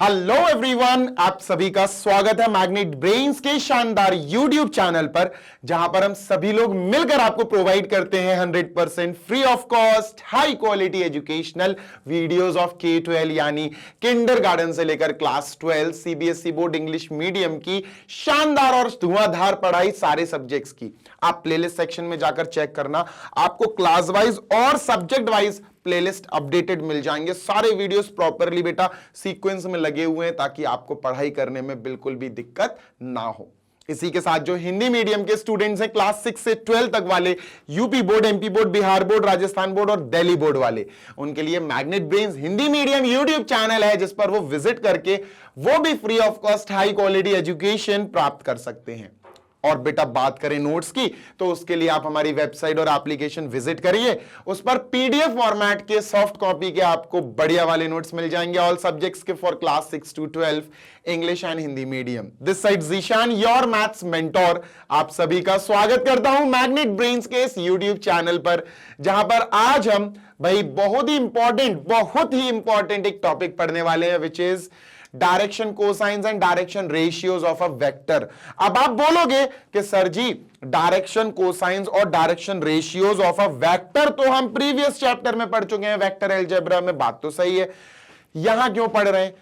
Hello everyone, आप सभी का स्वागत है मैग्नेट ब्रेन्स के शानदार यूट्यूब चैनल पर, जहां पर हम सभी लोग मिलकर आपको प्रोवाइड करते हैं 100% free of cost high quality educational videos of K-12 यानी किंडरगार्टन से लेकर class 12 CBSE board English medium की शानदार और धुआंधार पढ़ाई सारे सब्जेक्ट्स की। आप प्लेलिस्ट सेक्शन में जाकर चेक करना, आपको क्लास वाइज और सब्जेक्ट वाइज प्लेलिस्ट अपडेटेड मिल जाएंगे। सारे वीडियोस प्रॉपरली बेटा सीक्वेंस में लगे हुए हैं ताकि आपको पढ़ाई करने में बिल्कुल भी दिक्कत ना हो। इसी के साथ जो हिंदी मीडियम के स्टूडेंट्स हैं क्लास 6 से 12 तक वाले, UP board, MP board, Bihar board, Rajasthan board और दिल्ली बोर्ड वाले, उनके लिए magnet brains Hindi medium YouTube channel है जिस पर वो विजिट करके वो भी free of cost high quality education प्राप्त कर सकते हैं। और बेटा बात करें नोट्स की, तो उसके लिए आप हमारी वेबसाइट और एप्लीकेशन विजिट करिए। उस पर पीडीएफ फॉर्मेट के सॉफ्ट कॉपी के आपको बढ़िया वाले नोट्स मिल जाएंगे ऑल सब्जेक्ट्स के for class 6 to 12 English and Hindi medium. This side Zeeshan your maths mentor, आप सभी का स्वागत करता हूं मैग्नेट ब्रेन्स के इस यूट्यूब चैनल पर, जहां पर आज हम भाई बहुत ही इंपॉर्टेंट एक टॉपिक पढ़ने वाले हैं, which is direction cosines and direction ratios of a vector. अब आप बोलोगे कि सर जी डायरेक्शन कोसाइंस और direction ratios of a vector तो हम प्रीवियस चैप्टर में पढ़ चुके हैं वेक्टर अलजेब्रा में, बात तो सही है, यहां क्यों पढ़ रहे हैं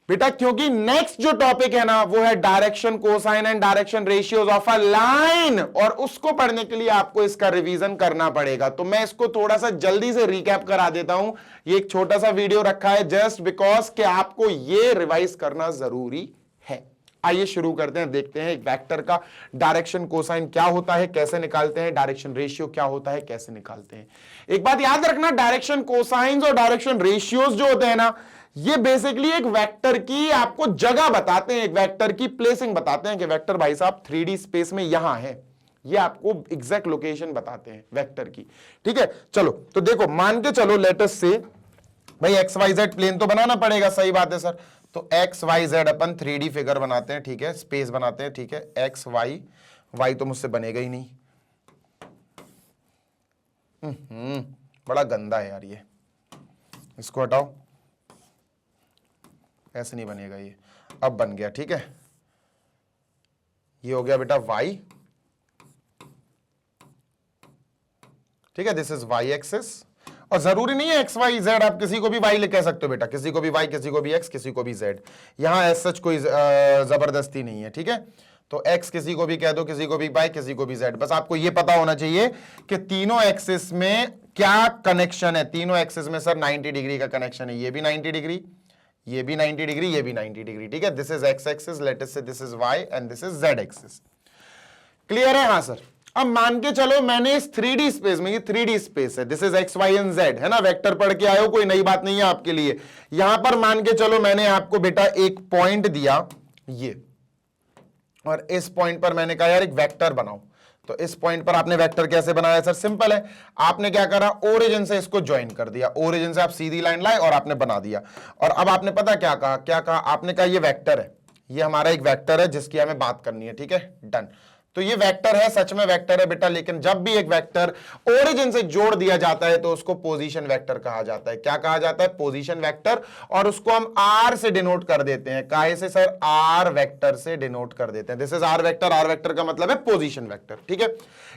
बेटा? क्योंकि नेक्स्ट जो टॉपिक है ना वो है direction cosine and direction ratios of a line, और उसको पढ़ने के लिए आपको इसका रिवीजन करना पड़ेगा। तो मैं इसको थोड़ा सा जल्दी से रिकैप करा देता हूं। ये एक छोटा सा वीडियो रखा है जस्ट बिकॉज कि आपको ये रिवाइज करना जरूरी है। आइए शुरू करते हैं, देखते हैं एक वेक्टर का डायरेक्शन कोसाइन क्या होता है, कैसे निकालते हैं, डायरेक्शन रेशियो क्या होता है, कैसे निकालते हैं। एक बात याद रखना, डायरेक्शन कोसाइंस और डायरेक्शन रेशियोज जो होते हैं ना, ये बेसिकली एक वेक्टर की आपको जगह बताते हैं, एक वेक्टर की प्लेसिंग बताते हैं कि वेक्टर भाई साहब 3D स्पेस में यहां है, ये आपको एग्जैक्ट लोकेशन बताते हैं वेक्टर की। ठीक है, चलो तो देखो, मान के चलो लेटस से भाई एक्स वाई जेड प्लेन तो बनाना पड़ेगा, सही बात है सर। तो एक्स वाई जेड अपन 3D फिगर बनाते हैं, ठीक है, स्पेस बनाते हैं, ठीक है। एक्स वाई, वाई तो मुझसे बनेगा ही नहीं, बड़ा गंदा है यार ये, इसको हटाओ, ऐसे नहीं बनेगा ये। अब बन गया, ठीक है, ये हो गया बेटा y, ठीक है, दिस इज y एक्सिस। और जरूरी नहीं है एक्स वाई जेड, आप किसी को भी y कह सकते हो बेटा, किसी को भी y, किसी को भी x, किसी को भी z, यहां एज सच कोई जबरदस्ती नहीं है, ठीक है। तो x किसी को भी कह दो, किसी को भी y, किसी को भी z, बस आपको यह पता होना चाहिए कि तीनों एक्सिस में क्या कनेक्शन है। तीनों एक्सिस में सर 90 डिग्री का कनेक्शन है, ये भी 90 डिग्री, ये भी 90 डिग्री, ये भी 90 डिग्री, ठीक है। This is x axis, let us say this is y and this is z axis. Clear है? हाँ सर। अब मान के चलो मैंने इस 3D स्पेस में, ये 3D स्पेस है, this is X Y and Z, है ना, वेक्टर पढ़ के आए हो, कोई नई बात नहीं है आपके लिए। यहां पर मान के चलो मैंने आपको बेटा एक पॉइंट दिया ये, और इस पॉइंट पर मैंने कहा यार एक वेक्टर बनाओ। तो इस पॉइंट पर आपने वेक्टर कैसे बनाया सर? सिंपल है, आपने क्या करा, ओरिजिन से इसको ज्वाइन कर दिया, ओरिजिन से आप सीधी लाइन लाए और आपने बना दिया। और अब आपने पता क्या कहा, आपने कहा ये वेक्टर है, ये हमारा एक वेक्टर है जिसकी हमें बात करनी है, ठीक है, डन। तो ये वेक्टर है, सच में वेक्टर है बेटा, लेकिन जब भी एक वेक्टर ओरिजिन से जोड़ दिया जाता है तो उसको पोजीशन वेक्टर कहा जाता है। क्या कहा जाता है? Position vector. और उसको हम आर से डिनोट कर देते हैं, काहे से सर? आर वेक्टर से डिनोट कर देते हैं। This is R vector, R vector का मतलब है पोजीशन वेक्टर, ठीक है।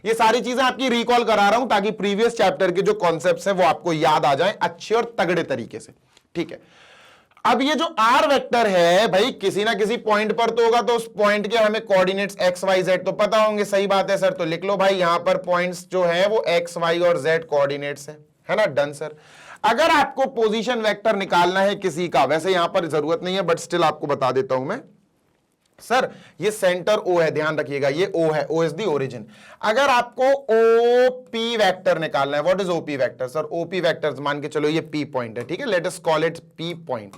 ये सारी चीजें आपकी रिकॉल करा रहा हूं ताकि प्रीवियस चैप्टर के जो कॉन्सेप्ट्स है वो आपको याद आ जाए अच्छे और तगड़े तरीके से, ठीक है। अब ये जो आर वेक्टर है भाई किसी ना किसी पॉइंट पर तो होगा, तो उस पॉइंट के हमें कोऑर्डिनेट्स एक्स वाई जेड तो पता होंगे, सही बात है सर। तो लिख लो भाई यहां पर पॉइंट्स जो है वो एक्स वाई और जेड कोऑर्डिनेट्स है ना, डन सर। अगर आपको पोजीशन वेक्टर निकालना है किसी का, वैसे यहां पर जरूरत नहीं है बट स्टिल आपको बता देता हूं मैं, सर ये सेंटर O है, ध्यान रखिएगा ये O है, O इज द ओरिजिन। अगर आपको OP वेक्टर निकालना है, what is OP vector sir? OP vector मान के चलो ये P पॉइंट है, ठीक है, let us call it P point,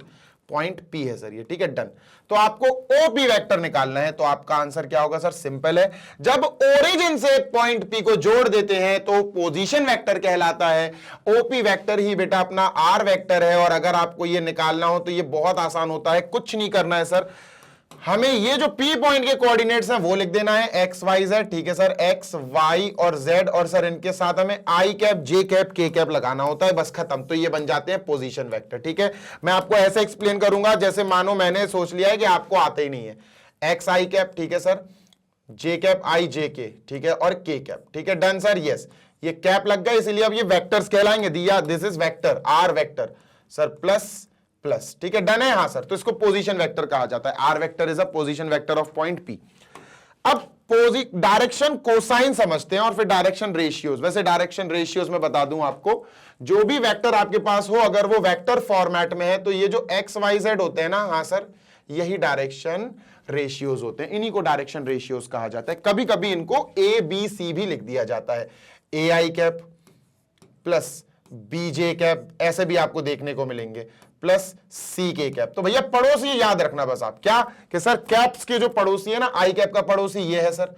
point P है सर ये, ठीक है, डन। तो आपको OP वेक्टर निकालना है, तो आपका आंसर क्या होगा सर? सिंपल है, जब ओरिजिन से पॉइंट P को जोड़ देते हैं तो पोजीशन वेक्टर कहलाता है। OP वेक्टर ही बेटा अपना R वेक्टर है। और अगर आपको ये निकालना हो तो ये बहुत आसान होता है, कुछ नहीं करना है सर, हमें ये जो P पॉइंट के कोऑर्डिनेट्स हैं वो लिख देना है एक्स वाई जेड, ठीक है सर, एक्स वाई और जेड, और सर इनके साथ हमें आई कैप जे कैप के कैप लगाना होता है, बस खत्म। तो ये बन जाते हैं पोजीशन वेक्टर, ठीक है। मैं आपको ऐसे एक्सप्लेन करूंगा जैसे मानो मैंने सोच लिया है कि आपको आता ही नहीं है। एक्स आई कैप, ठीक है सर, जे कैप आई जे के, ठीक है, और के कैप, ठीक है, डन सर, यस। ये कैप लग गया, इसलिए अब ये वेक्टर्स कहलाएंगे, दिया this is vector, R vector sir, plus plus, ठीक है, डन है, हाँ सर। तो इसको पोजीशन वेक्टर कहा जाता है, R vector is a position vector of point P. अब डायरेक्शन कोसाइन समझते हैं और फिर डायरेक्शन रेशियोज। वैसे डायरेक्शन रेशियोज में बता दूं आपको, जो भी वेक्टर आपके पास हो अगर वो वेक्टर फॉर्मेट में है तो ये जो एक्स वाई जेड होते हैं ना, हाँ सर, यही डायरेक्शन रेशियोज होते हैं, इन्हीं को डायरेक्शन रेशियोज कहा जाता है। कभी कभी इनको ए बी सी भी लिख दिया जाता है, a I cap plus b j cap, ऐसे भी आपको देखने को मिलेंगे, प्लस सी के कैप। तो भैया पड़ोसी याद रखना बस आप, क्या कि सर कैप्स के जो पड़ोसी है ना, आई कैप का पड़ोसी ये है सर,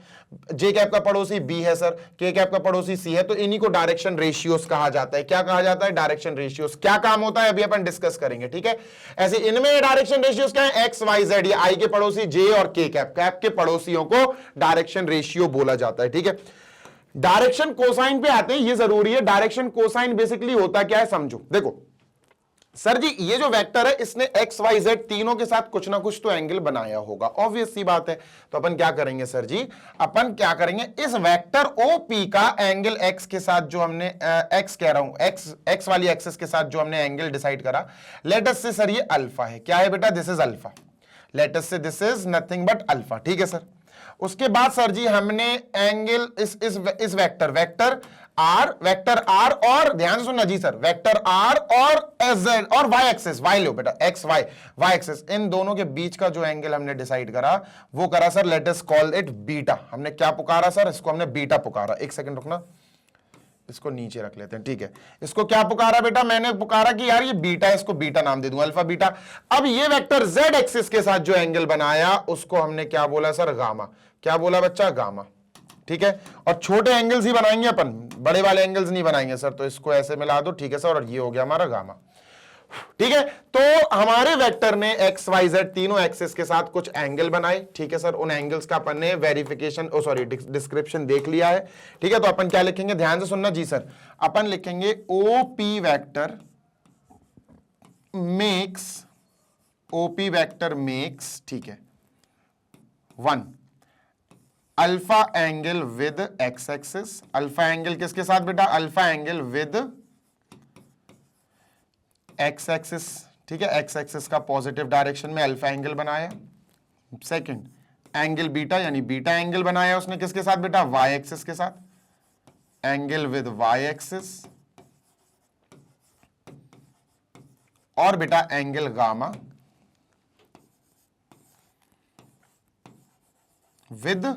जे कैप का पड़ोसी बी है सर, के कैप का पड़ोसी सी है, तो इन्हीं को डायरेक्शन रेशियोज कहा जाता है। क्या कहा जाता है? Direction ratios. क्या काम होता है अभी अपन डिस्कस करेंगे, ठीक है। ऐसे इनमें डायरेक्शन रेशियोज क्या है? एक्स वाई जेड, ये आई के पड़ोसी जे और के कैप, कैप के पड़ोसियों को डायरेक्शन रेशियो बोला जाता है, ठीक है। डायरेक्शन कोसाइन पे आते हैं, ये जरूरी है। डायरेक्शन कोसाइन बेसिकली होता क्या है समझो। देखो सर जी, ये जो वेक्टर है इसने एक्स वाई जेड तीनों के साथ कुछ ना कुछ तो एंगल बनाया होगा, ऑब्वियस सी बात है। तो अपन क्या करेंगे सर जी, अपन क्या करेंगे, इस वेक्टर ओपी का एंगल एक्स के साथ जो हमने एक्स कह रहा हूं, एक्स वाली एक्सिस के साथ जो हमने एंगल डिसाइड करा, लेट अस से सर ये अल्फा है। क्या है बेटा? This is alpha. Let us say this is nothing but alpha, ठीक है सर। उसके बाद सर जी हमने एंगल इस वेक्टर आर और ध्यान से सुनना जी सर, वेक्टर आर और जेड और वाई एक्सिस, वाई लो बेटा, एक्स वाई वाई एक्सिस, इन दोनों के बीच का जो एंगल हमने डिसाइड करा वो करा sir, let us call it beta. हमने क्या पुकारा सर? इसको हमने बीटा पुकारा। एक सेकंड रुकना, इसको नीचे रख लेते हैं, ठीक है। इसको क्या पुकारा बेटा? मैंने पुकारा कि यार ये बीटा है, इसको बीटा नाम दे दूंगा, अल्फा बीटा। अब ये वेक्टर जेड एक्सिस के साथ जो एंगल बनाया उसको हमने क्या बोला सर? गामा। क्या बोला बच्चा? गामा, ठीक है। और छोटे एंगल्स ही बनाएंगे अपन, बड़े वाले एंगल्स नहीं बनाएंगे सर, तो इसको ऐसे मिला दो, ठीक है सर, और ये हो गया हमारा गामा, ठीक है। तो हमारे वेक्टर ने एक्स वाई जेड तीनों एक्सिस के साथ कुछ एंगल बनाए, ठीक है सर। उन एंगल्स का अपन ने वेरिफिकेशन डिस्क्रिप्शन देख लिया है, ठीक है। तो अपन क्या लिखेंगे? ध्यान से सुनना जी सर, अपन लिखेंगे ओपी वेक्टर मेक्स, ठीक है, 1 alpha angle with x axis. Alpha angle किसके साथ बेटा? Alpha angle with x axis, ठीक है। एक्स एक्सिस का पॉजिटिव डायरेक्शन में अल्फा एंगल बनाया। सेकंड एंगल बीटा, यानी बीटा एंगल बनाया उसने किसके साथ बेटा? वाई एक्सिस के साथ, एंगल विद वाई एक्सिस। और बेटा angle gamma with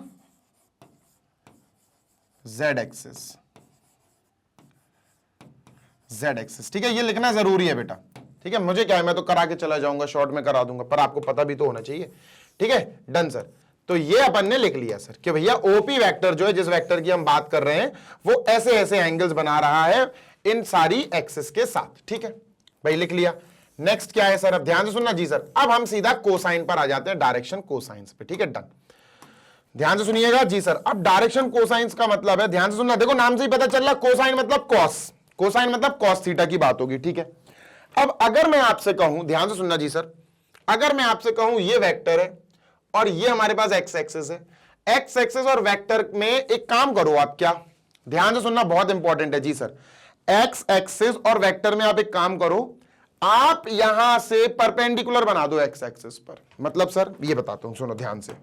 Z axis, Z axis, ठीक है। ये लिखना जरूरी है बेटा, ठीक है। मुझे क्या है, मैं तो करा के चला जाऊंगा, शॉर्ट में करा दूंगा, पर आपको पता भी तो होना चाहिए, ठीक है। Done sir. तो ये अपन ने लिख लिया सर कि भैया ओपी वेक्टर जो है, जिस वेक्टर की हम बात कर रहे हैं, वो ऐसे ऐसे एंगल्स बना रहा है इन सारी एक्सिस के साथ, ठीक है भाई, लिख लिया। नेक्स्ट क्या है सर? अब ध्यान से सुनना जी सर, अब हम सीधा कोसाइन पर आ जाते हैं, डायरेक्शन कोसाइंस पे, ठीक है। डन, ध्यान से सुनिएगा जी सर। अब डायरेक्शन कोसाइंस का मतलब है, ध्यान से सुनना, देखो नाम से ही पता चल रहा, कोसाइन मतलब कॉस, कोसाइन मतलब कॉस थीटा की बात होगी, ठीक है। अब अगर मैं आपसे कहूं, ध्यान से सुनना जी सर, अगर मैं आपसे कहूं ये वेक्टर है और ये हमारे पास एक्स एक्सिस है, एक्स एक्सिस और वेक्टर में एक काम करो आप, क्या? ध्यान से सुनना, बहुत इंपॉर्टेंट है जी सर। एक्स एक्सिस और वेक्टर में आप एक काम करो, आप यहां से परपेंडिकुलर बना दो एक्स एक्सिस पर। मतलब सर ये बताता हूं, सुनो ध्यान से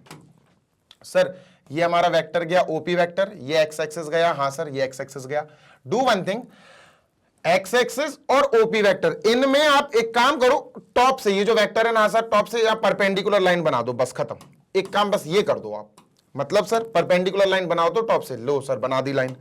सर, ये हमारा वेक्टर गया ओपी वेक्टर, ये एक्स एक्सिस गया, हाँ सर ये एक्स एक्सिस गया। Do one thing, x axis और ओपी वेक्टर, इनमें आप एक काम करो, टॉप से ये जो वेक्टर है ना सर, टॉप से आप परपेंडिकुलर लाइन बना दो, बस खत्म। एक काम बस ये कर दो आप, मतलब सर परपेंडिकुलर लाइन बनाओ तो टॉप से, लो सर बना दी लाइन।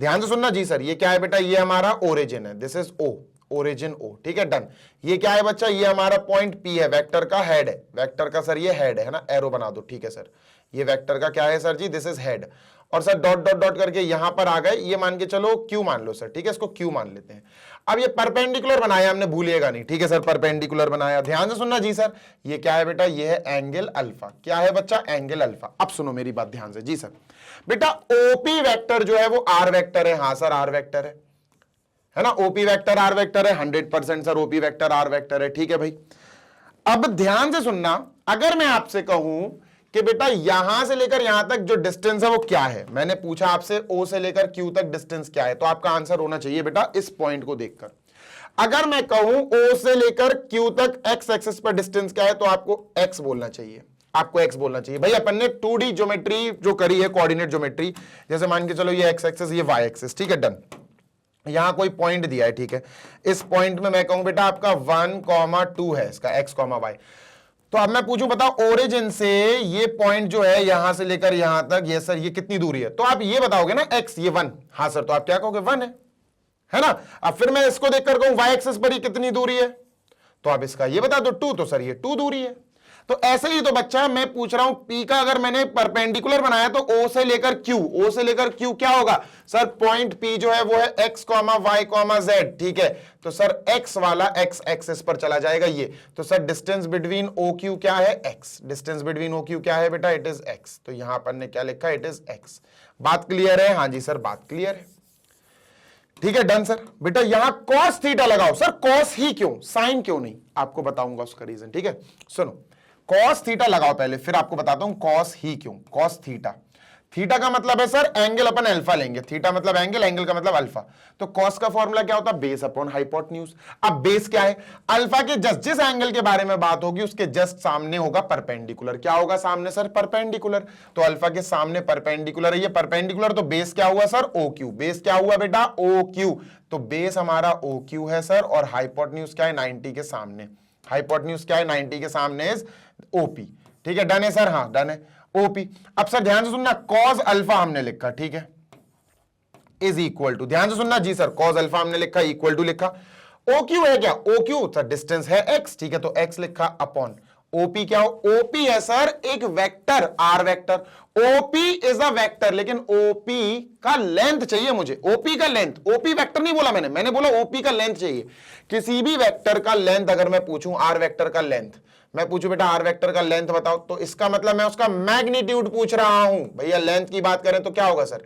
ध्यान से सुनना जी सर, ये क्या है बेटा? ये हमारा ओरिजिन है, this is O, origin O, ठीक है। डन। ये क्या है बच्चा? ये हमारा पॉइंट पी है, वेक्टर का हेड है, वेक्टर का सर ये हेड है ना, एरो बना दो, ठीक है सर। ये वेक्टर का क्या है सर जी? This is head. और सर डॉट डॉट डॉट करके यहां पर आ गए, ये मान के चलो क्यू मान लो सर, ठीक है, इसको क्यू मान लेते हैं। अब ये परपेंडिकुलर बनाया हमने, भूलिएगा नहीं, ठीक है सर, परपेंडिकुलर बनाया, ध्यान से सुनना जी सर। ये क्या है बेटा, ये है एंगल अल्फा। क्या है बच्चा, एंगल अल्फा। अब सुनो मेरी बात ध्यान से जी सर। बेटा ओपी वेक्टर जो है वो आर वेक्टर है। हाँ सर आर वेक्टर है ना, ओपी वेक्टर आर वेक्टर है, 100% sir OP vector R vector है, ठीक है भाई। अब ध्यान से सुनना, अगर मैं आपसे कहूं कि बेटा यहां से लेकर यहां तक जो डिस्टेंस है वो क्या है, मैंने पूछा आपसे ओ से लेकर क्यू तक डिस्टेंस क्या है, तो आपका आंसर होना चाहिए बेटा इस पॉइंट को देखकर। अगर मैं कहूं ओ से लेकर क्यू तक एक्स एक्सिस पर डिस्टेंस क्या है, तो आपको एक्स बोलना चाहिए, आपको एक्स बोलना चाहिए। भाई अपन ने 2D ज्योमेट्री जो करी है, कोऑर्डिनेट ज्योमेट्री, जैसे मान के चलो ये एक्स एक्सिस, ये वाई एक्सिस, ठीक है, डन। यहां कोई पॉइंट दिया है, ठीक है, इस पॉइंट में मैं कहूं बेटा आपका 1,2 है इसका एक्स, वाई। तो अब मैं पूछूं बताओ ओरिजिन से ये पॉइंट जो है यहां से लेकर यहां तक, ये सर ये कितनी दूरी है, तो आप ये बताओगे ना एक्स, ये 1, हाँ सर, तो आप क्या कहोगे 1 है ना। अब फिर मैं इसको देखकर कहूं वाई एक्सिस पर ये कितनी दूरी है, तो आप इसका ये बता दो 2, तो सर ये 2 दूरी है। तो ऐसे ही तो बच्चा मैं पूछ रहा हूं पी का अगर मैंने परपेंडिकुलर बनाया तो ओ से लेकर क्यू, ओ से लेकर क्यू क्या होगा सर, पॉइंट पी जो है वो है एक्स वाई जेड, ठीक है, तो सर एक्स वाला एक्स एक्सिस पर चला जाएगा ये, तो sir distance between O Q क्या है, X, distance between O Q क्या है बेटा, इट इज एक्स। तो यहां पर ने क्या लिखा, इट इज एक्स। बात क्लियर है, हाँ जी सर बात क्लियर है, ठीक है, डन सर। बेटा यहां कॉस थीटा लगाओ, सर कॉस ही क्यों, साइन क्यों नहीं, आपको बताऊंगा उसका रीजन, ठीक है। सुनो कॉस थीटा लगाओ पहले, फिर आपको बताता हूं कॉस ही क्यों। कॉस थीटा, थीटा का मतलब है सर एंगल अपन अल्फा लेंगे, थीटा मतलब एंगल, एंगल का मतलब अल्फा। तो कॉस का फॉर्मूला क्या होता है, बेस अपॉन हाइपोटेन्यूज। अब बेस क्या है, अल्फा के जस्ट जिस एंगल के बारे में बात होगी उसके जस्ट सामने होगा परपेंडिकुलर। क्या होगा सामने सर, परपेंडिकुलर। तो अल्फा के सामने परपेंडिकुलर है, ये परपेंडिकुलर, तो बेस क्या हुआ सर, ओ क्यू। बेस क्या हुआ बेटा, ओ क्यू। तो बेस हमारा ओ क्यू है सर, और हाइपोटेन्यूज क्या है, 90 के सामने। हाइपोटेन्यूज क्या है, 90 के सामने इज ओपी, ठीक है, डन है सर, हाँ डन है ओपी। अब सर ध्यान से सुनना, कॉस अल्फा हमने लिखा, ठीक है, इज इक्वल टू, ध्यान से सुनना जी सर, कॉस अल्फा हमने लिखा, इक्वल टू लिखा। ओ क्यू है क्या, ओ क्यू सर डिस्टेंस है एक्स, ठीक है, तो एक्स लिखा अपॉन ओपी। क्या हो, ओपी है सर एक vector, R vector. OP is a vector, लेकिन ओपी का लेंथ चाहिए मुझे, ओपी का लेंथ, ओपी वेक्टर नहीं बोला मैंने बोला ओपी का लेंथ चाहिए। किसी भी वेक्टर का लेंथ अगर मैं पूछूं, आर वेक्टर का लेंथ, मैं पूछूं बेटा आर वेक्टर का लेंथ बताओ, तो इसका मतलब मैं उसका मैग्नीट्यूड पूछ रहा हूं। भैया लेंथ की बात करें तो क्या होगा सर,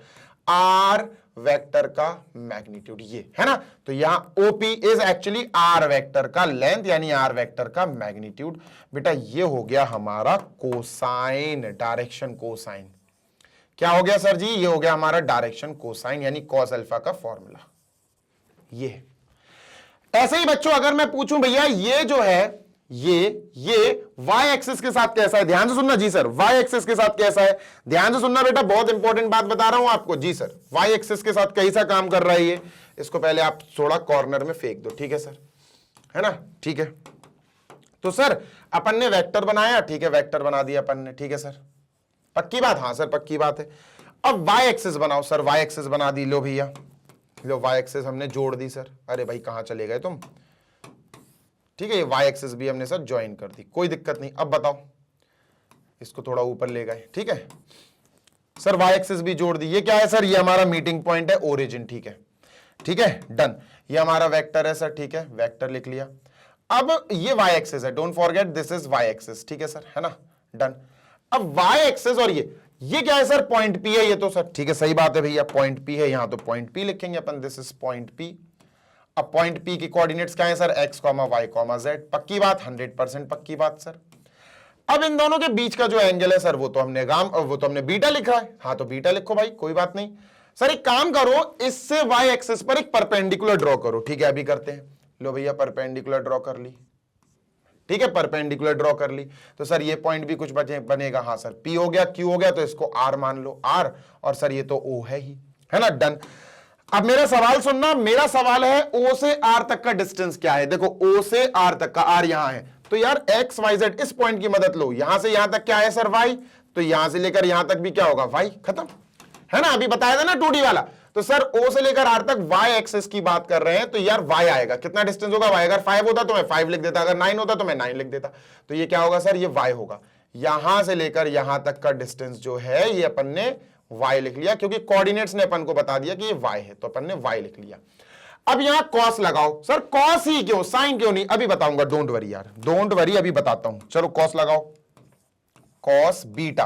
आर वेक्टर का मैग्नीट्यूड, ये है ना। तो यहां OP is actually R vector का लेंथ, यानी आर वेक्टर का मैग्नीट्यूड। बेटा ये हो गया हमारा कोसाइन, डायरेक्शन कोसाइन। क्या हो गया सर जी, ये हो गया हमारा डायरेक्शन कोसाइन, यानी कॉस अल्फा का फॉर्मूला ये। ऐसे ही बच्चों अगर मैं पूछूं भैया ये जो है ये y एक्सिस के साथ कैसा है, ध्यान से सुनना जी सर, y एक्सिस के साथ कैसा है, ध्यान से सुनना बेटा, बहुत इंपॉर्टेंट बात बता रहा हूं आपको जी सर। y एक्सिस के साथ कैसा काम कर रहा है ये, इसको पहले आप थोड़ा कॉर्नर में फेंक दो, ठीक है सर, है ना, ठीक है। तो सर अपन ने वेक्टर बनाया, ठीक है, वेक्टर बना दिया अपन ने, ठीक है सर, पक्की बात, हाँ सर पक्की बात है। अब y एक्सिस बनाओ सर, y एक्सिस बना दी, लो भैया, लो y एक्सिस हमने जोड़ दी सर। अरे भाई कहां चले गए तुम, ठीक है, ये y एक्सिस भी हमने सर ज्वाइन कर दी, कोई दिक्कत नहीं। अब बताओ, इसको थोड़ा ऊपर ले गए, ठीक है सर, y एक्सिस भी जोड़ दी। ये क्या है सर, ये हमारा मीटिंग पॉइंट है, ओरिजिन, ठीक है, ठीक है, डन। ये हमारा वेक्टर है सर, ठीक है, वेक्टर लिख लिया। अब ये y एक्सिस है, don't forget this is y axis, ठीक है सर, है ना, डन। अब y एक्सिस और ये क्या है सर, पॉइंट P है ये तो सर, ठीक है, सही बात है भैया, पॉइंट P है, यहां तो पॉइंट P लिखेंगे अपन, दिस इज पॉइंट P। अब पॉइंट P की कोऑर्डिनेट्स क्या है सर, x, y, z, पक्की बात, 100% पक्की बात सर। अब इन दोनों के बीच का जो एंगल है सर, वो तो हमने बीटा लिखा है, हाँ तो बीटा लिखो भाई, कोई बात नहीं। सर एक काम करो, इससे y एक्सिस पर एक परपेंडिकुलर ड्रॉ करो, ठीक है, अभी करते हैं। लो भैया परपेंडिकुलर ड्रॉ कर ली, ठीक है, परपेंडिकुलर ड्रॉ कर ली। तो सर ये पॉइंट भी कुछ बनेगा, हाँ सर, P हो गया, Q हो गया, तो इसको R मान लो, R, और सर ये तो O है ही, है ना, डन। अब मेरा सवाल सुनना, मेरा सवाल है O से R तक का डिस्टेंस क्या है। देखो O से R तक का, R यहां है, तो यार x y z इस पॉइंट की मदद लो, यहां से यहां तक क्या है सर y, तो यहां से लेकर यहां तक भी क्या होगा y, खत्म, है ना, अभी बताया था ना 2D वाला। तो सर O से लेकर R तक y एक्सिस की बात कर रहे हैं, तो यार y आएगा, कितना डिस्टेंस होगा y, अगर 5 होता तो मैं 5 लिख देता, अगर 9 होता तो मैं 9 लिख देता। तो ये क्या होगा सर, ये y होगा। यहां से लेकर यहां तक का डिस्टेंस जो है ये अपन ने y लिख लिया, क्योंकि कोऑर्डिनेट्स ने अपन को बता दिया कि ये y है, तो अपन ने y लिख लिया। अब यहां कॉस लगाओ। सर कॉस ही क्यों, साइन क्यों नहीं, अभी बताऊंगा, डोंट वरी यार, डोंट वरी, अभी बताता हूं। चलो कॉस लगाओ, कॉस बीटा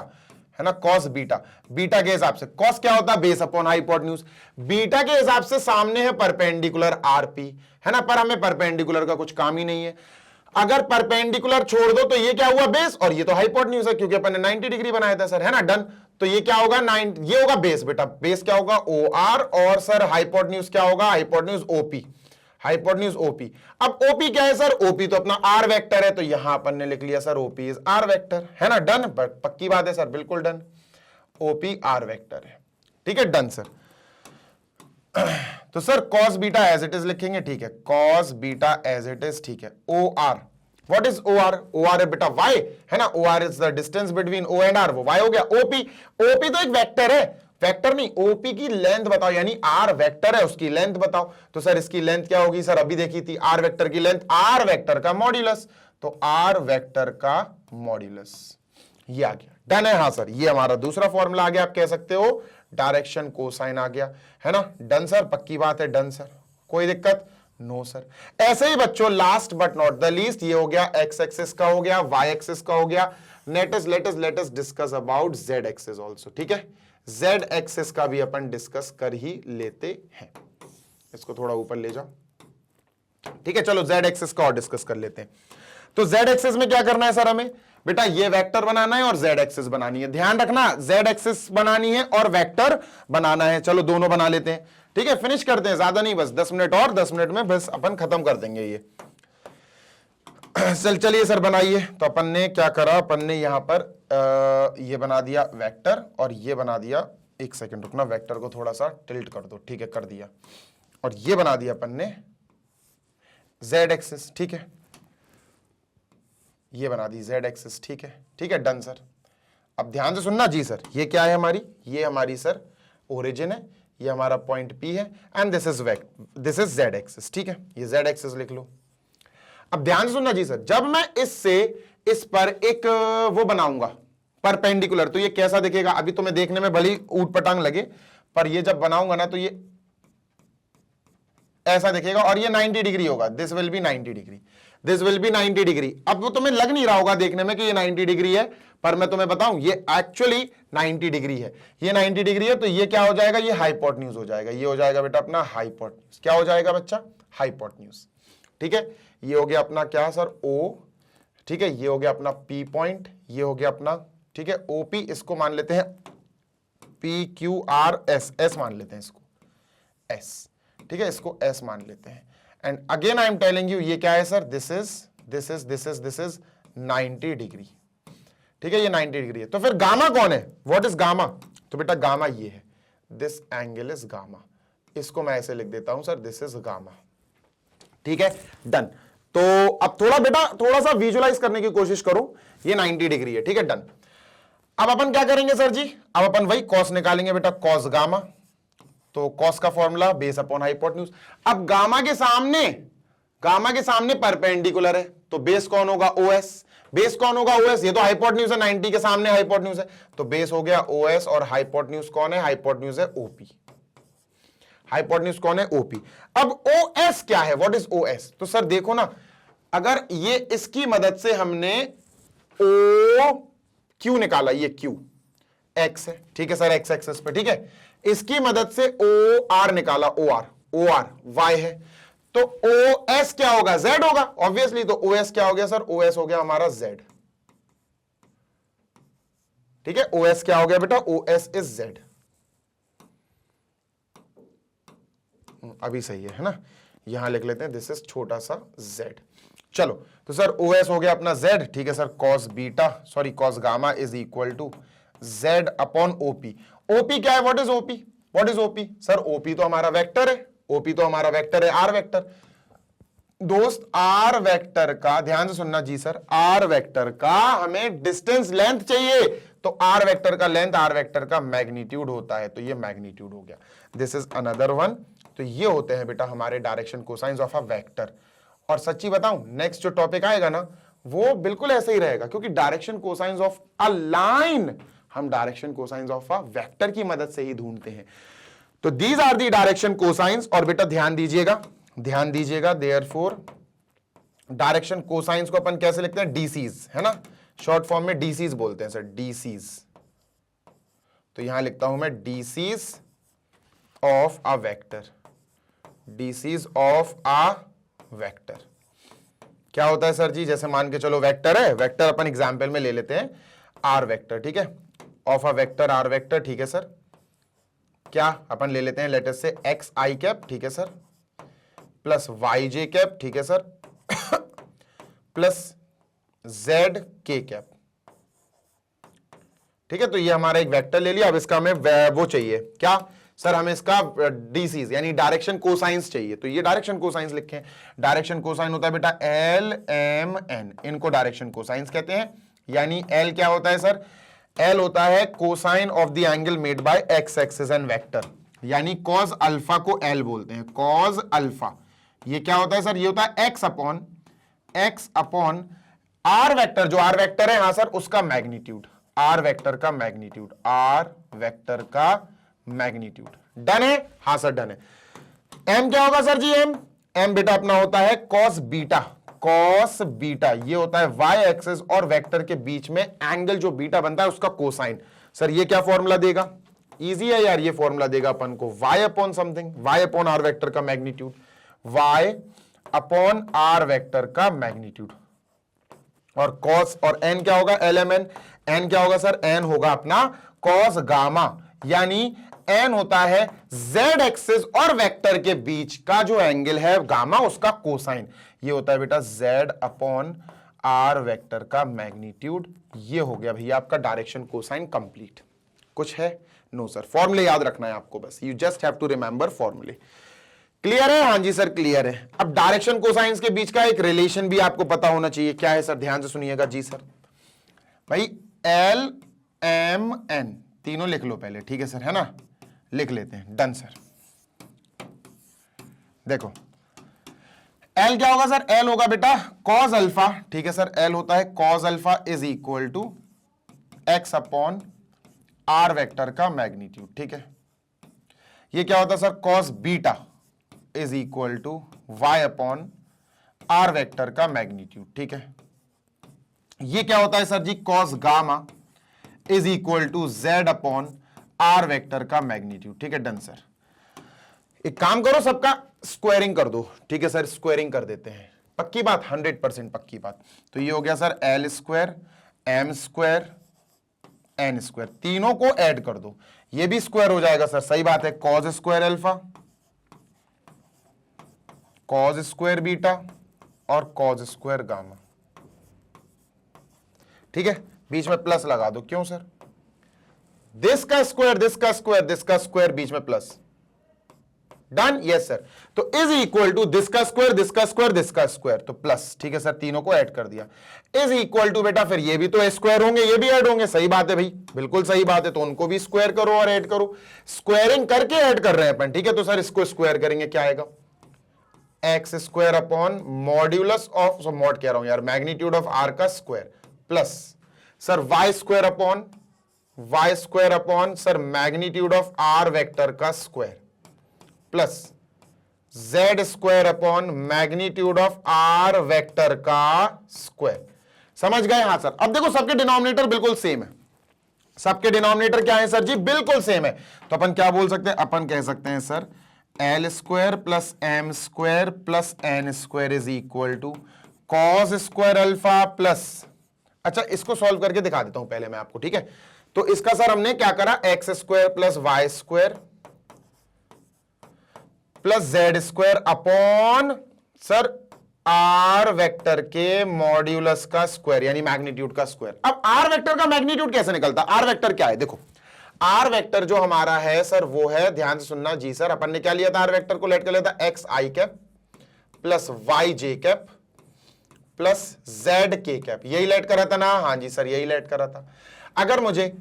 है ना, कॉस बीटा, बीटा के हिसाब से कॉस क्या होता है, बेस अपॉन हाइपोटेन्यूज। बीटा के हिसाब से सामने है परपेंडिकुलर आरपी है ना, पर हमें परपेंडिकुलर का कुछ काम ही नहीं है। अगर परपेंडिकुलर छोड़ दो तो ये क्या हुआ, बेस, और ये तो हाइपोटेन्यूज है क्योंकि अपन ने 90 डिग्री बनाया था सर, है ना, डन। तो ये क्या होगा, 9, ये होगा बेस बेटा, बेस क्या होगा ओ आर, और सर हाइपोटेन्यूज क्या होगा, हाइपोटेन्यूज ओपी, हाइपोटेन्यूज ओपी। अब ओपी क्या है सर, ओपी तो अपना आर वेक्टर है, तो यहां अपन ने लिख लिया sir OP is R vector, है ना, डन, पक्की बात है सर, बिल्कुल डन, ओपी आर वेक्टर है, ठीक है, डन सर। तो sir cos beta as it is लिखेंगे, ठीक है, cos beta as it is, ठीक है, O R, what is O R, O R है बेटा y, है ना, O R is the distance between O and R, वो y हो गया। ओपी, ओपी तो एक वेक्टर है, वेक्टर नहीं, ओपी की लेंथ बताओ, यानी आर वेक्टर है उसकी लेंथ बताओ। तो सर इसकी लेंथ क्या होगी सर, अभी देखी थी, आर वेक्टर की लेंथ, आर वेक्टर का मॉड्यूलस, तो आर वेक्टर का मॉड्यूलस, ये आ गया, डन है। हाँ सर, ये हमारा दूसरा फॉर्मूला आ गया, आप कह सकते हो डायरेक्शन कोसाइन आ गया, है ना, डन सर, पक्की बात है, डन सर, कोई दिक्कत नो सर। ऐसे ही बच्चों, last but not the least, ये हो गया एक्स एक्सिस का हो गया, वाई एक्सिस का हो गया, let us discuss about Z axis also, ठीक है, जेड एक्सिस का भी अपन डिस्कस कर ही लेते हैं, इसको थोड़ा ऊपर ले जाओ, ठीक है, चलो जेड एक्सिस का और डिस्कस कर लेते हैं। तो जेड एक्सिस में क्या करना है सर हमें, बेटा ये वेक्टर बनाना है और जेड एक्सिस बनानी है, ध्यान रखना, जेड एक्सिस बनानी है और वेक्टर बनाना है। चलो दोनों बना लेते हैं, ठीक है, फिनिश करते हैं, ज्यादा नहीं, बस 10 मिनट और, 10 मिनट में बस अपन खत्म कर देंगे ये। चलिए सर बनाइए। तो अपन ने क्या करा, अपन ने यहां पर ये बना दिया वेक्टर और ये बना दिया, एक सेकंड रुकना, वेक्टर को थोड़ा सा टिल्ट कर दो, ठीक है, कर दिया, और ये बना दिया अपन ने जेड एक्सिस, ठीक है, ये बना दी जेड एक्सिस, ठीक है, ठीक है, डन सर। अब ध्यान से सुनना जी सर, ये क्या है हमारी, ये हमारी सर ओरिजिन है, ये हमारा पॉइंट P है, and this is z axis, ठीक है, ये जेड एक्सिस लिख लो। अब ध्यान से सुनना जी सर, जब मैं इससे इस पर एक वो बनाऊंगा परपेंडिकुलर, तो ये कैसा दिखेगा, अभी तुम्हें देखने में भली ऊट पटांग लगे, पर ये जब बनाऊंगा ना तो ये ऐसा दिखेगा, और ये 90 डिग्री होगा, this will be 90 degree, this will be 90 degree. अब वो तुम्हें लग नहीं रहा होगा देखने में कि ये 90 डिग्री है, पर मैं तुम्हें बताऊं ये एक्चुअली 90 डिग्री है, ये 90 डिग्री है, तो ये क्या हो जाएगा, ये हाइपोटेन्यूज हो जाएगा, ये हो जाएगा बेटा अपना हाइपोटेन्यूज, क्या हो जाएगा बच्चा, हाइपोटेन्यूज, ठीक है। ये हो गया अपना क्या सर, O, ठीक है, ये हो गया अपना P पॉइंट, ये हो गया अपना, ठीक है, OP, इसको मान लेते हैं PQRS, S मान लेते हैं इसको, S, ठीक है, इसको S मान लेते हैं। And again I am telling you, ये क्या है सर, दिस इज 90 डिग्री, ठीक है, ये 90 डिग्री है। तो फिर गामा कौन है, व्हाट इज गामा, तो बेटा गामा ये है, दिस एंगल इज गामा, इसको मैं ऐसे लिख देता हूं सर, दिस इज गामा, ठीक है, डन। तो अब थोड़ा बेटा थोड़ा सा विजुअलाइज करने की कोशिश करो, ये 90 डिग्री है, ठीक है, डन। अब अपन क्या करेंगे सर जी, अब अपन वही कॉस निकालेंगे बेटा, कॉस गामा, तो कॉस का फॉर्मूला बेस अपॉन हाइपोटेन्यूज। अब गामा के सामने परपेंडिकुलर है, तो बेस कौन होगा, OS, बेस कौन होगा, OS, ये तो हाइपोटेन्यूज है, 90 के सामने हाइपोटेन्यूज है, तो बेस हो गया OS, और हाइपोटेन्यूज कौन है, हाइपोटेन्यूज है OP, हाइपोटेन्यूज कौन है, OP। अब OS क्या है, व्हाट इज OS, तो सर देखो ना, अगर ये इसकी मदद से हमने OQ निकाला, ये Q X है, ठीक है सर, X एक्सिस पे, ठीक है, इसकी मदद से OR निकाला, OR Y है, तो OS क्या होगा, Z होगा ऑब्वियसली, तो OS क्या हो गया सर, OS हो गया हमारा Z, ठीक है, OS क्या हो गया बेटा, OS इज Z, अभी सही है ना, यहां लिख लेते हैं, दिस इज छोटा सा Z। चलो तो सर OS हो गया अपना Z, ठीक है sir, cos gamma is equal to Z upon OP। OP क्या है, what is OP, sir OP तो हमारा वेक्टर है, OP तो हमारा वेक्टर है, R वेक्टर, दोस्त R वेक्टर का, ध्यान से सुनना जी सर, R वेक्टर का हमें डिस्टेंस लेंथ चाहिए, तो R वेक्टर का लेंथ R वेक्टर का मैग्नीट्यूड होता है, तो ये मैग्नीट्यूड हो गया, दिस इज अनदर वन। तो ये होते हैं बेटा हमारे direction cosines of a vector. और सच्ची बताऊं, नेक्स्ट जो टॉपिक आएगा ना वो बिल्कुल ऐसे ही रहेगा, क्योंकि direction cosines of a line हम direction cosines of a vector की मदद से ही ढूंढते हैं। तो these are the direction cosines. और बेटा ध्यान दीजिएगा, ध्यान दीजिएगा, देयरफॉर डायरेक्शन कोसाइंस को अपन कैसे लिखते हैं, डीसीज, है ना, शॉर्ट फॉर्म में डीसीज बोलते हैं सर, डीसीज। तो यहां लिखता हूं मैं DCs of a vector, DCs of a vector. क्या होता है सर जी, जैसे मान के चलो वेक्टर है, वेक्टर अपन एग्जांपल में ले लेते हैं आर वेक्टर, ठीक है, of a vector R vector, ठीक है सर। क्या अपन ले लेते हैं, लेट अस से एक्स आई कैप, ठीक है सर, प्लस वाई जे कैप, ठीक है सर, प्लस जेड के कैप, ठीक है। तो ये हमारा एक वेक्टर ले लिया। अब इसका हमें वो चाहिए क्या सर, हमें इसका डीसीज यानी डायरेक्शन कोसाइंस चाहिए। तो ये डायरेक्शन कोसाइंस लिखें। डायरेक्शन कोसाइन होता है बेटा एल एम एन, इनको डायरेक्शन कोसाइंस कहते हैं। यानी एल क्या होता है सर, एल होता है cosine of the angle made by x axis and vector, यानी कॉज अल्फा को एल बोलते हैं, कॉज अल्फा। ये क्या होता है सर, ये होता है एक्स अपॉन आर वेक्टर, जो आर वेक्टर है, हाँ सर, उसका मैग्नीट्यूड, आर वेक्टर का मैग्नीट्यूड, आर वेक्टर का मैग्नीट्यूड। डन है, हाँ सर डन है। एम क्या होगा सर जी, एम बेटा अपना होता है कॉस बीटा, कॉस बीटा ये होता है वाई एक्सिस और वेक्टर के बीच में एंगल जो बीटा बनता है उसका कोसाइन। सर ये क्या फॉर्मूला देगा, इजी है यार, ये फॉर्मूला देगा अपन को y upon something, y upon are vector का magnitude, y upon are vector का मैग्नीट्यूड, और कॉस, और एन क्या होगा, एल एम एन, एन क्या होगा सर, एन होगा अपना कॉस गामा, यानी एन होता है जेड एक्सिस और वेक्टर के बीच का जो एंगल है गामा, उसका कोसाइन। ये होता है बेटा जेड अपॉन आर वेक्टर का मैग्नीट्यूड। ये हो गया भैया आपका डायरेक्शन कोसाइन कंप्लीट। कुछ है, नो सर, फॉर्मूले याद रखना है आपको, बस you just have to remember फॉर्मूले। क्लियर है, हाँ जी सर क्लियर है। अब डायरेक्शन कोसाइंस के बीच का एक रिलेशन भी आपको पता होना चाहिए, क्या है सर, ध्यान से सुनिएगा जी सर। भाई एल एम एन तीनों लिख लो पहले, ठीक है सर, है ना, लिख लेते हैं, डन सर। देखो एल क्या होगा सर, एल होगा बेटा कॉस अल्फा, ठीक है सर, एल होता है cos alpha is equal to X upon are vector का मैग्नीट्यूड, ठीक है। ये क्या होता है sir, cos beta is equal to Y upon are vector का मैग्नीट्यूड, ठीक है। ये क्या होता है सर जी, cos gamma is equal to Z upon are vector का मैग्नीट्यूड, ठीक है, डन सर। एक काम करो, सबका स्क्वायरिंग कर दो, ठीक है सर, स्क्वायरिंग कर देते हैं, पक्की बात, 100% पक्की बात। तो ये हो गया sir L square M square N square, तीनों को ऐड कर दो, ये भी स्क्वायर हो जाएगा सर, सही बात है, cos square alpha, cos square beta और कॉस स्क्वायर गामा, ठीक है, बीच में प्लस लगा दो, क्यों सर, दिस का स्क्वायर दिस का स्क्वायर दिस का स्क्वायर बीच में प्लस, डन, यस सर। तो इज इक्वल टू दिस का स्क्वायर दिस का स्क्वायर दिस का स्क्वायर, तो प्लस, ठीक है सर, तीनों को ऐड कर दिया, इज इक्वल टू बेटा फिर ये भी तो स्क्वायर होंगे, ये भी ऐड होंगे, सही बात है भाई, बिल्कुल सही बात है, तो उनको भी स्क्वायर करो और ऐड करो, स्क्वायरिंग करके ऐड कर रहे हैं अपन, ठीक है। तो सर इसको स्क्वायर करेंगे, क्या आएगा, x square upon modulus of, so mod कह रहा हूं यार, मैग्नीट्यूड ऑफ आर का square, plus sir y square upon sir magnitude of r vector का square, plus Z square upon magnitude of r vector का स्क्वायर। समझ गए, हाँ सर। अब देखो सबके डिनोमिनेटर बिल्कुल सेम है, सबके डिनोमिनेटर क्या है सर जी, बिल्कुल सेम है। तो अपन क्या बोल सकते हैं, अपन कह सकते हैं sir L square plus M square plus N square is equal to cos square alpha plus, अच्छा इसको सॉल्व करके दिखा देता हूं पहले मैं आपको, ठीक है। तो इसका सर हमने क्या करा, X square plus Y square plus Z square upon sir R vector के मॉड्यूलस का स्क्वायर यानी मैग्नीट्यूड का स्क्वायर। अब आर वेक्टर का मैग्नीट्यूड कैसे निकलता, आर वेक्टर क्या है, देखो आर वेक्टर जो हमारा है सर वो है, ध्यान से सुनना जी सर, अपन ने क्या लिया था, आर वेक्टर को लेट कर लिया था एक्स आई कैप प्लस वाई जे कैप प्लस जेड के कैप, यही लेट करा था ना, हाँ जी सर यही लेट करा था। अगर मुझे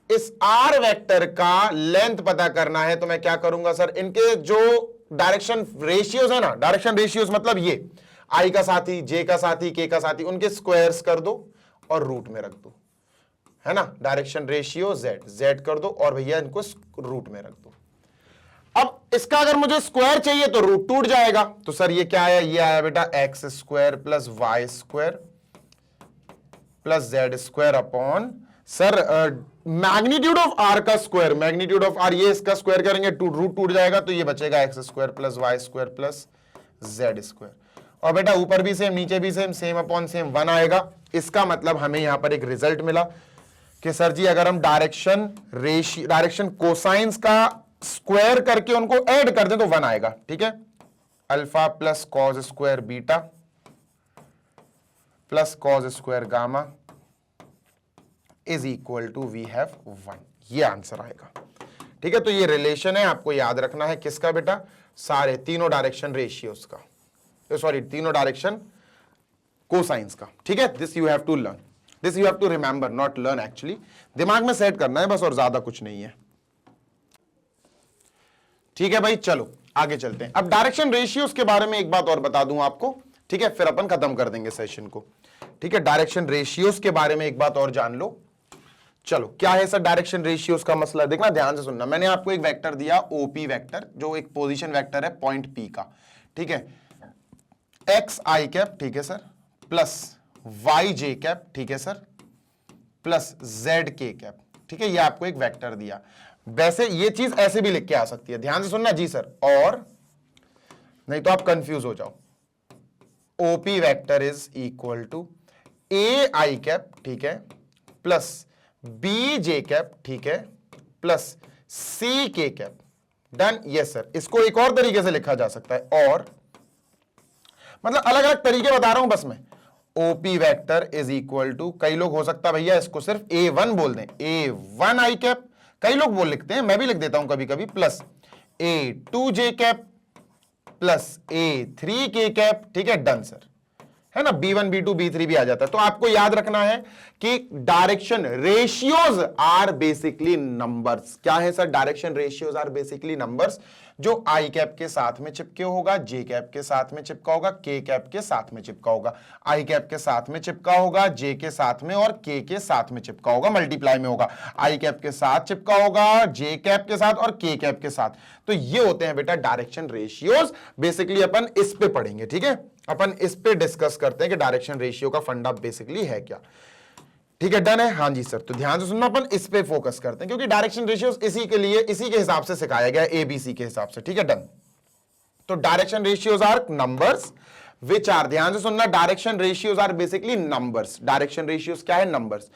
इस आर वेक्टर का लेंथ पता करना है तो मैं क्या करूंगा सर, इनके जो डायरेक्शन रेशियोज है ना, डायरेक्शन रेशियोज मतलब ये आई का साथी, जे का साथी, के का साथी, उनके स्क्वायर्स कर दो और रूट में रख दो, है ना, डायरेक्शन रेशियो जेड, जेड कर दो और भैया इनको रूट में रख दो। अब इसका अगर मुझे स्क्वायर चाहिए तो रूट टूट जाएगा, तो सर ये क्या आया, ये आया बेटा X square plus Y square plus Z square upon sir magnitude of are का स्क्वायर, मैग्नीट्यूड ऑफ आर, ये इसका स्क्वायर करेंगे रूट टूट जाएगा, तो ये बचेगा X square plus Y square plus Z square. और बेटा ऊपर भी सेम नीचे भी सेम, सेम अपॉन सेम 1 आएगा। इसका मतलब हमें यहां पर एक रिजल्ट मिला कि सर जी अगर हम डायरेक्शन कोसाइंस का स्क्वायर करके उनको ऐड कर दें तो 1 आएगा, ठीक है। Alpha plus cos square beta plus cos square gamma is equal to we have 1, ये आंसर आएगा, ठीक है। तो ये रिलेशन है, आपको याद रखना है किसका बेटा, सारे तीनों डायरेक्शन रेशियोज का, सॉरी तीनों डायरेक्शन कोसाइंस का, ठीक है। This you have to learn, this you have to remember, not learn actually, दिमाग में सेट करना है बस, और ज्यादा कुछ नहीं है, ठीक है भाई। चलो आगे चलते हैं। अब डायरेक्शन रेशियोज के बारे में एक बात और बता दूं आपको, ठीक है, फिर अपन खत्म कर देंगे सेशन को, ठीक है। डायरेक्शन रेशियोज के बारे में एक बात और जान लो। चलो क्या है सर डायरेक्शन रेशियोज का मसला, देखना ध्यान से सुनना। मैंने आपको एक वेक्टर दिया ओपी वेक्टर, जो एक पोजीशन वेक्टर है पॉइंट पी का, ठीक है, एक्स आई कैप, ठीक है सर, प्लस वाई जे कैप, ठीक है सर, प्लस जेड के कैप, ठीक है। ये आपको एक वेक्टर दिया, वैसे ये चीज ऐसे भी लिख के आ सकती है, ध्यान से सुनना जी सर, और नहीं तो आप कंफ्यूज हो जाओ। OP vector is equal to A I cap, ठीक है, प्लस बी जे कैप, ठीक है, प्लस सी के कैप, डन। यस सर, इसको एक और तरीके से लिखा जा सकता है, और मतलब अलग अलग तरीके बता रहा हूं बस मैं। OP vector is equal to, कई लोग हो सकता भैया इसको सिर्फ A1 बोल दें, A1 आई कैप, कई लोग बोल लिखते हैं, मैं भी लिख देता हूं कभी कभी, प्लस A2 जे कैप प्लस A3 के कैप, ठीक है, डन सर, है ना। B1 B2 B3 भी आ जाता है। तो आपको याद रखना है कि direction ratios are basically numbers. क्या है sir, direction ratios are basically numbers, जो आई कैप के साथ में चिपके होगा, जे कैप के साथ में चिपका होगा, के कैप के साथ में चिपका होगा, आई कैप के साथ में चिपका होगा, जे के साथ में और के साथ में चिपका होगा, मल्टीप्लाई में होगा, आई कैप के साथ चिपका होगा, जे कैप के साथ और के कैप के साथ। तो ये होते हैं बेटा डायरेक्शन रेशियोज। बेसिकली अपन इस पे पढ़ेंगे, ठीक है, अपन इस पे डिस्कस करते हैं कि डायरेक्शन रेशियो का फंडा बेसिकली है क्या, ठीक है, डन है। हाँ जी सर, तो ध्यान से सुनना, अपन इस पे फोकस करते हैं क्योंकि डायरेक्शन रेशियोज इसी के लिए, इसी के हिसाब से सिखाया गया, एबीसी के हिसाब से, ठीक है, डन। तो direction ratios are numbers which are, ध्यान से सुनना, direction ratios are basically numbers. Direction ratios क्या है, नंबर्स।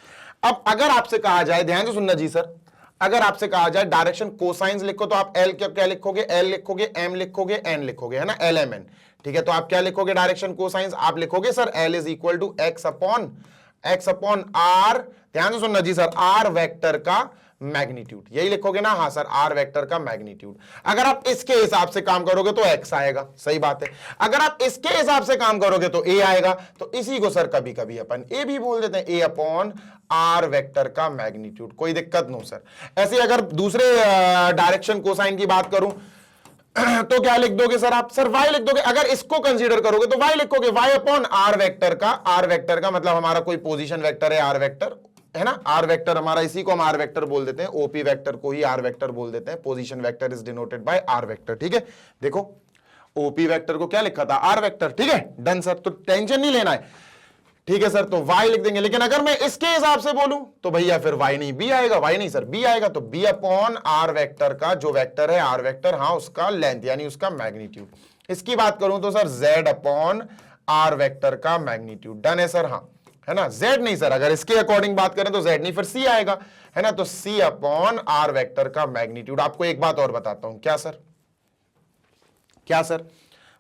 अब अगर आपसे कहा जाए, ध्यान से सुनना जी सर, अगर आपसे कहा जाए डायरेक्शन कोसाइंस लिखो, तो आप एल क्या लिखोगे, एल लिखोगे, एम लिखोगे, एन लिखोगे, है ना, एल एम एन, ठीक है। तो आप क्या लिखोगे डायरेक्शन कोसाइंस, आप लिखोगे sir L is equal to X upon R, ध्यान से सुनना जी सर, आर वेक्टर का मैग्नीट्यूड, यही लिखोगे ना, हाँ सर, आर वेक्टर का मैग्नीट्यूड। अगर आप इसके हिसाब से काम करोगे तो एक्स आएगा, सही बात है। अगर आप इसके हिसाब से काम करोगे तो ए आएगा। तो इसी को सर कभी कभी अपन ए भी बोल देते हैं, ए अपॉन आर वेक्टर का मैग्नीट्यूड, कोई दिक्कत नो सर। ऐसे अगर दूसरे डायरेक्शन कोसाइन की बात करूं तो क्या लिख दोगे सर आप, सर y लिख दोगे। अगर इसको कंसीडर करोगे तो y लिखोगे, y अपॉन आर वेक्टर का मतलब हमारा कोई पोजीशन वेक्टर है, आर वेक्टर है ना, आर वेक्टर हमारा, इसी को हम आर वेक्टर बोल देते हैं, ओपी वेक्टर को ही आर वेक्टर बोल देते हैं। Position vector is denoted by R vector, ठीक है। देखो ओपी वेक्टर को क्या लिखा था, आर वेक्टर, ठीक है, डन सर। तो टेंशन नहीं लेना है, ठीक है सर, तो y लिख देंगे। लेकिन अगर मैं इसके हिसाब से बोलूं तो भैया फिर y नहीं, b आएगा, y नहीं सर, b आएगा। तो b अपॉन आर वेक्टर का जो वेक्टर है आर वेक्टर, हाँ, उसका लेंथ यानी उसका मैग्नीट्यूड। इसकी बात करूं तो sir z upon are vector का मैग्नीट्यूड, डन है सर, हाँ, है ना। z नहीं सर, अगर इसके अकॉर्डिंग बात करें तो z नहीं, फिर c आएगा, है ना। तो c अपॉन आर वेक्टर का मैग्नीट्यूड। आपको एक बात और बताता हूं, क्या सर, क्या सर,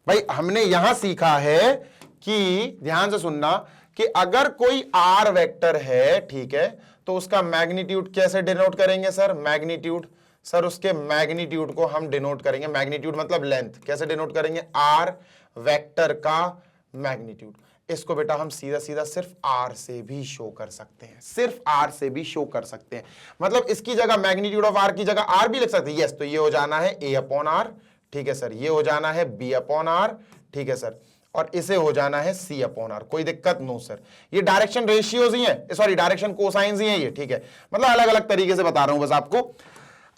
भाई हमने यहां सीखा है कि, ध्यान से सुनना, कि अगर कोई आर वेक्टर है, ठीक है, तो उसका मैग्नीट्यूड कैसे डिनोट करेंगे सर, मैग्नीट्यूड, सर उसके मैग्नीट्यूड को हम डिनोट करेंगे, मैग्नीट्यूड मतलब लेंथ, कैसे डिनोट करेंगे, आर वेक्टर का मैग्नीट्यूड। इसको बेटा हम सीधा सीधा सिर्फ आर से भी शो कर सकते हैं, सिर्फ आर से भी शो कर सकते हैं। मतलब इसकी जगह मैग्नीट्यूड ऑफ आर की जगह आर भी लिख सकते हैं, यस। तो ये हो जाना है ए अपॉन आर, ठीक है सर, ये हो जाना है बी अपॉन आर, ठीक है सर, और इसे हो जाना है सी अपॉन आर, कोई दिक्कत नो सर। ये डायरेक्शन रेशियोज ही है, सॉरी डायरेक्शन कोसाइंस ही है ये, ठीक है। मतलब अलग अलग तरीके से बता रहा हूं बस आपको।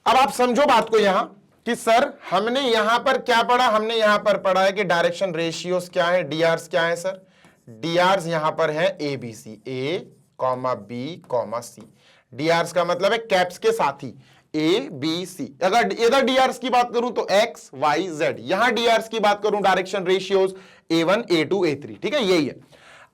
अब आप समझो बात को यहां कि सर हमने यहां पर क्या पढ़ा, हमने यहां पर पढ़ा है कि डायरेक्शन रेशियोज क्या है, डीआरस क्या है सर, डीआरस यहां पर है A B C, A comma B comma C. DRs का मतलब है कैप्स के साथ ही ए बी सी। अगर इधर डीआरस की बात करूं तो एक्स वाई जेड, यहां डीआरस की बात करूं direction ratios A1 A2 A3, ठीक है, यही है।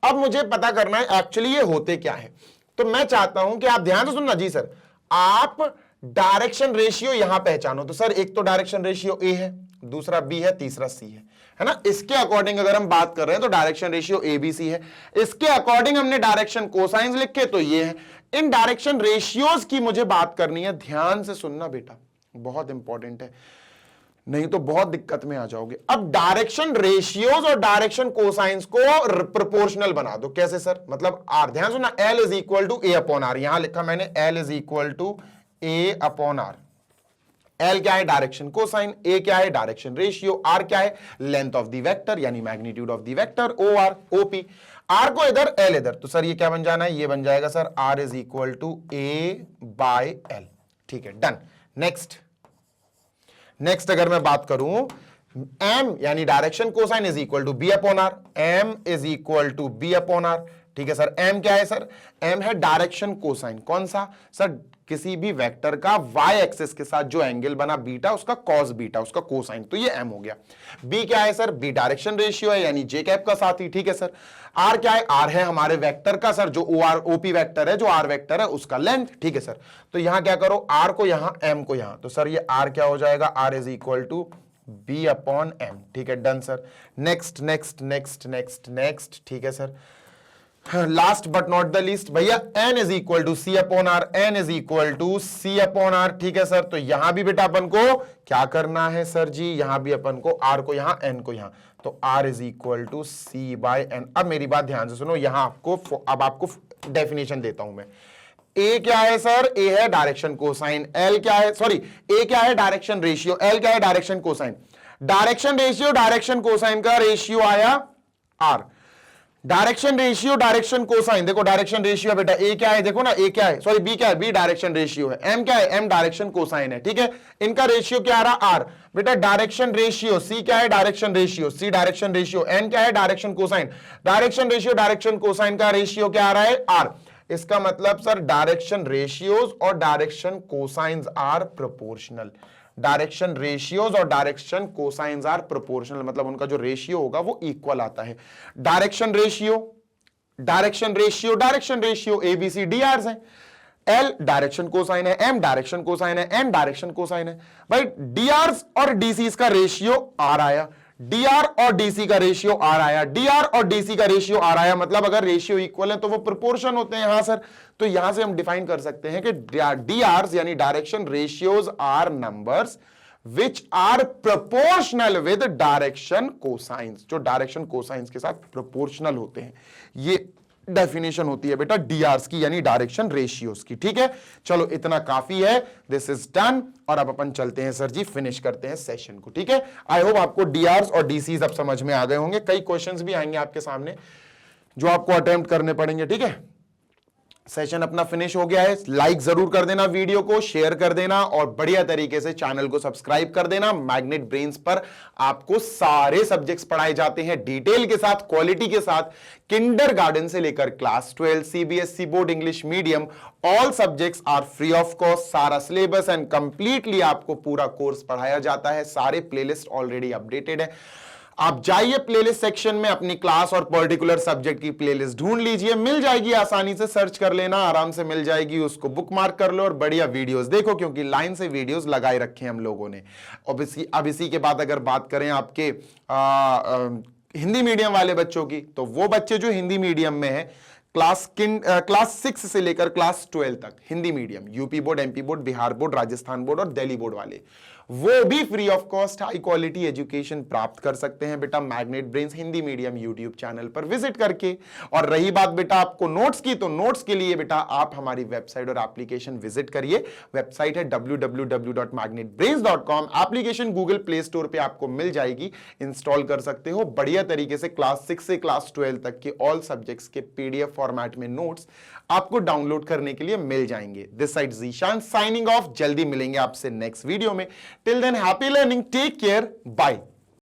अब मुझे पता करना है एक्चुअली ये होते क्या है, तो मैं चाहता हूं कि आप ध्यान से सुनना जी सर, आप डायरेक्शन रेशियो यहां पहचानो। तो सर एक तो डायरेक्शन रेशियो ए है, दूसरा बी है, तीसरा सी है ना। इसके अकॉर्डिंग अगर हम बात कर रहे हैं तो direction ratio A B C है। इसके अकॉर्डिंग हमने डायरेक्शन कोसाइंस लिखे तो ये है। इन डायरेक्शन रेशियोज की मुझे बात करनी है, ध्यान से सुनना बेटा, बहुत इंपॉर्टेंट है, नहीं तो बहुत दिक्कत में आ जाओगे। अब डायरेक्शन रेशियोज और डायरेक्शन कोसाइंस को प्रोपोर्शनल बना दो। कैसे सर, मतलब आर, ध्यान सुनना, L is equal to A upon R, यहां लिखा मैंने L is equal to A upon R. L क्या है, डायरेक्शन कोसाइन, ए क्या है, डायरेक्शन रेशियो, आर क्या है, लेंथ ऑफ द वेक्टर यानी magnitude of the vector, O R O P. R को इधर, एल इधर, तो सर ये क्या बन जाना है, ये बन जाएगा sir R is equal to A by L. ठीक है, डन। नेक्स्ट अगर मैं बात करूं, एम यानी direction cosine is equal to B upon R, M is equal to B upon R. ठीक है सर, एम क्या है सर, एम है डायरेक्शन कोसाइन, कौन सा सर, किसी भी वेक्टर का वाई एक्सिस के साथ जो एंगल बना बीटा, उसका कॉस बीटा, उसका कोसाइन, तो ये एम हो गया। बी क्या है सर, बी डायरेक्शन रेशियो है यानी जे कैप का साथी। ठीक है सर, आर क्या है, आर है हमारे वेक्टर का सर, जो ओ आर ओपी वेक्टर है, जो आर वेक्टर है उसका लेंथ। ठीक है सर, तो यहां क्या करो, आर को यहां, एम को यहां, तो सर ये आर क्या हो जाएगा, R is equal to B upon M. ठीक है, done sir. Next next next next next, ठीक है sir, last but not the least भैया, n is equal to C upon R, n is equal to C upon R. ठीक है sir, तो यहां भी बेटा अपन को क्या करना है सर जी, यहां भी अपन को r को यहां, n को यहां, तो r is equal to C by N. अब मेरी बात ध्यान से सुनो, यहां आपको, अब आपको डेफिनेशन देता हूं मैं। ए क्या है सर, ए है डायरेक्शन कोसाइन, एल क्या है, सॉरी, ए क्या है डायरेक्शन रेशियो, एल क्या है direction cosine. Direction ratio direction cosine का रेशियो आया R, direction ratio direction cosine, देखो डायरेक्शन रेशियो बेटा, ए क्या है, देखो ना, ए क्या है, सॉरी बी क्या है, बी डायरेक्शन रेशियो है, एम क्या है, एम डायरेक्शन कोसाइन है। ठीक है, इनका रेशियो क्या आ रहा, आर, बेटा डायरेक्शन रेशियो, सी क्या है, direction ratio, C direction ratio, N क्या है, direction cosine, direction ratio direction cosine का रेशियो क्या आ रहा है, आर। इसका मतलब सर डायरेक्शन रेशियोज और direction cosines are proportional, direction ratios और डायरेक्शन कोसाइंस आर प्रोपोर्शनल, मतलब उनका जो रेशियो होगा वो इक्वल आता है। Direction ratio direction ratio direction ratio ABC D R है, एल डायरेक्शन कोसाइन है, एम डायरेक्शन कोसाइन है, एन डायरेक्शन कोसाइन है। भाई डी आर और डीसी का रेशियो आर आया, डीआर और डीसी का रेशियो आर आया, डीआर और डीसी का रेशियो आर आया, मतलब अगर रेशियो इक्वल है तो वो प्रोपोर्शन होते हैं। हाँ सर, तो यहां से हम डिफाइन कर सकते हैं कि डीआर यानी direction ratios are numbers which are proportional with direction cosines, जो डायरेक्शन कोसाइंस के साथ प्रोपोर्शनल होते हैं। ये डेफिनेशन होती है बेटा डीआरस की यानी डायरेक्शन रेशियोज की। ठीक है, चलो इतना काफी है, दिस इज डन। और अब अपन चलते हैं सर जी, फिनिश करते हैं सेशन को। ठीक है, आई होप आपको डीआरस और डीसीज अब समझ में आ गए होंगे। कई क्वेश्चंस भी आएंगे आपके सामने जो आपको अटेम्प्ट करने पड़ेंगे। ठीक है, सेशन अपना फिनिश हो गया है। लाइक जरूर कर देना, वीडियो को शेयर कर देना और बढ़िया तरीके से चैनल को सब्सक्राइब कर देना। मैग्नेट ब्रेन्स पर आपको सारे सब्जेक्ट्स पढ़ाए जाते हैं डिटेल के साथ, क्वालिटी के साथ, किंडरगार्टन से लेकर class 12 CBSE board English medium, all subjects are free of cost. सारा सिलेबस एंड कंप्लीटली आपको पूरा कोर्स पढ़ाया जाता है। सारे प्लेलिस्ट ऑलरेडी अपडेटेड है, आप जाइए प्लेलिस्ट सेक्शन में अपनी क्लास और पर्टिकुलर सब्जेक्ट की प्लेलिस्ट ढूंढ लीजिए, मिल जाएगी, आसानी से सर्च कर लेना, आराम से मिल जाएगी, उसको बुकमार्क कर लो और बढ़िया वीडियोस देखो, क्योंकि लाइन से वीडियोस लगाए रखे हैं हम लोगों ने। अब इसी के बाद अगर बात करें आपके हिंदी मीडियम वाले बच्चों की, तो वो बच्चे जो हिंदी मीडियम में है, क्लास 6 से लेकर क्लास 12 तक Hindi medium, UP board, MP board, Bihar board, Rajasthan board और दिल्ली बोर्ड वाले, वो भी free of cost high quality education प्राप्त कर सकते हैं बेटा magnet brains Hindi medium YouTube channel पर विजिट करके। और रही बात बेटा आपको नोट्स की, तो नोट्स के लिए बेटा आप हमारी वेबसाइट और एप्लीकेशन विजिट करिए। वेबसाइट है www.magnetbrains.com, application Google play store पे आपको मिल जाएगी, इंस्टॉल कर सकते हो। बढ़िया तरीके से क्लास 6 से क्लास 12 तक के ऑल सब्जेक्ट्स के पीडीएफ फॉर्मेट में नोट्स आपको डाउनलोड करने के लिए मिल जाएंगे। This side Zeeshan signing off, जल्दी मिलेंगे आपसे नेक्स्ट वीडियो में। Till then happy learning, take care, bye.